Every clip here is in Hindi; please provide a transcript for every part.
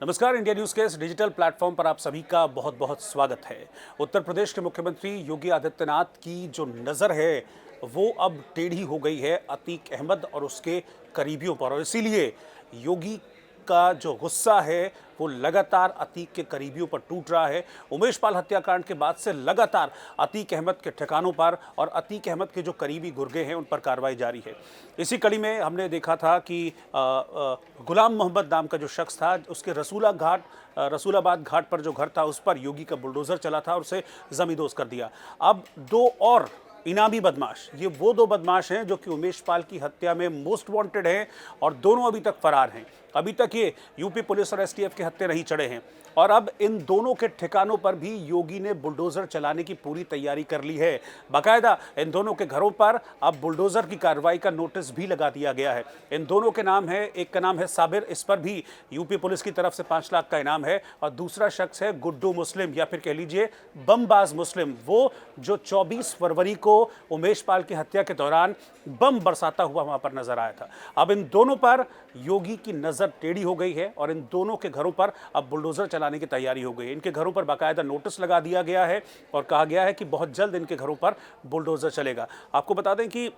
नमस्कार। इंडिया न्यूज़ के इस डिजिटल प्लेटफॉर्म पर आप सभी का बहुत बहुत स्वागत है। उत्तर प्रदेश के मुख्यमंत्री योगी आदित्यनाथ की जो नज़र है वो अब टेढ़ी हो गई है अतीक अहमद और उसके करीबियों पर, और इसीलिए योगी का जो गुस्सा है वो लगातार अतीक के करीबियों पर टूट रहा है। उमेश पाल हत्याकांड के बाद से लगातार अतीक अहमद के ठिकानों पर और अतीक अहमद के जो करीबी गुर्गे हैं उन पर कार्रवाई जारी है। इसी कड़ी में हमने देखा था कि गुलाम मोहम्मद नाम का जो शख्स था, उसके रसूलाबाद घाट पर जो घर था उस पर योगी का बुलडोजर चला था और उसे जमींदोज कर दिया। अब दो और इनामी बदमाश, ये वो दो बदमाश हैं जो कि उमेश पाल की हत्या में मोस्ट वांटेड हैं और दोनों अभी तक फरार हैं। अभी तक ये यूपी पुलिस और एसटीएफ के हत्थे नहीं चढ़े हैं और अब इन दोनों के ठिकानों पर भी योगी ने बुलडोजर चलाने की पूरी तैयारी कर ली है। बाकायदा इन दोनों के घरों पर अब बुलडोजर की कार्रवाई का नोटिस भी लगा दिया गया है। इन दोनों के नाम है, एक का नाम है साबिर, इस पर भी यूपी पुलिस की तरफ से 5 लाख का इनाम है, और दूसरा शख्स है गुड्डू मुस्लिम या फिर कह लीजिए बमबाज मुस्लिम, वो जो 24 फरवरी को उमेश पाल की हत्या के दौरान बम बरसाता हुआ वहां पर नजर आया था। अब इन दोनों पर योगी की नजर टेढ़ी हो गई है और इन दोनों के घरों पर अब बुलडोजर चलाने की तैयारी हो गई है। इनके घरों पर बाकायदा नोटिस लगा दिया गया है और कहा गया है कि बहुत जल्द इनके घरों पर बुलडोजर चलेगा। आपको बता दें कि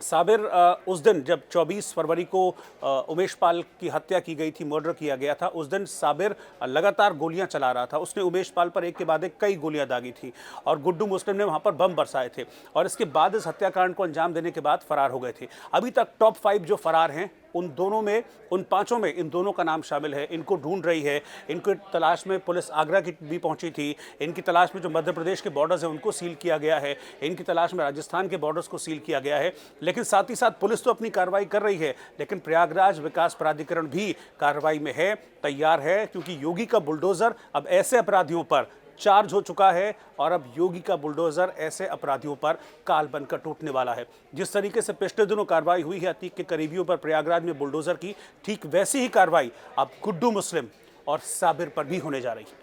साबिर उस दिन जब 24 फरवरी को उमेश पाल की हत्या की गई थी, मर्डर किया गया था, उस दिन साबिर लगातार गोलियां चला रहा था। उसने उमेश पाल पर एक के बाद एक कई गोलियां दागी थी और गुड्डू मुस्लिम ने वहां पर बम बरसाए थे और इसके बाद इस हत्याकांड को अंजाम देने के बाद फरार हो गए थे। अभी तक टॉप 5 जो फरार हैं उन दोनों में, उन पांचों में इन दोनों का नाम शामिल है। इनको ढूंढ रही है, इनको तलाश में पुलिस आगरा की भी पहुंची थी। इनकी तलाश में जो मध्य प्रदेश के बॉर्डर्स हैं उनको सील किया गया है, इनकी तलाश में राजस्थान के बॉर्डर्स को सील किया गया है। लेकिन साथ ही साथ पुलिस तो अपनी कार्रवाई कर रही है, लेकिन प्रयागराज विकास प्राधिकरण भी कार्रवाई में है, तैयार है, क्योंकि योगी का बुलडोजर अब ऐसे अपराधियों पर चार्ज हो चुका है और अब योगी का बुलडोजर ऐसे अपराधियों पर काल बनकर टूटने वाला है। जिस तरीके से पिछले दिनों कार्रवाई हुई है अतीक के करीबियों पर प्रयागराज में बुलडोजर की, ठीक वैसी ही कार्रवाई अब गुड्डू मुस्लिम और साबिर पर भी होने जा रही है।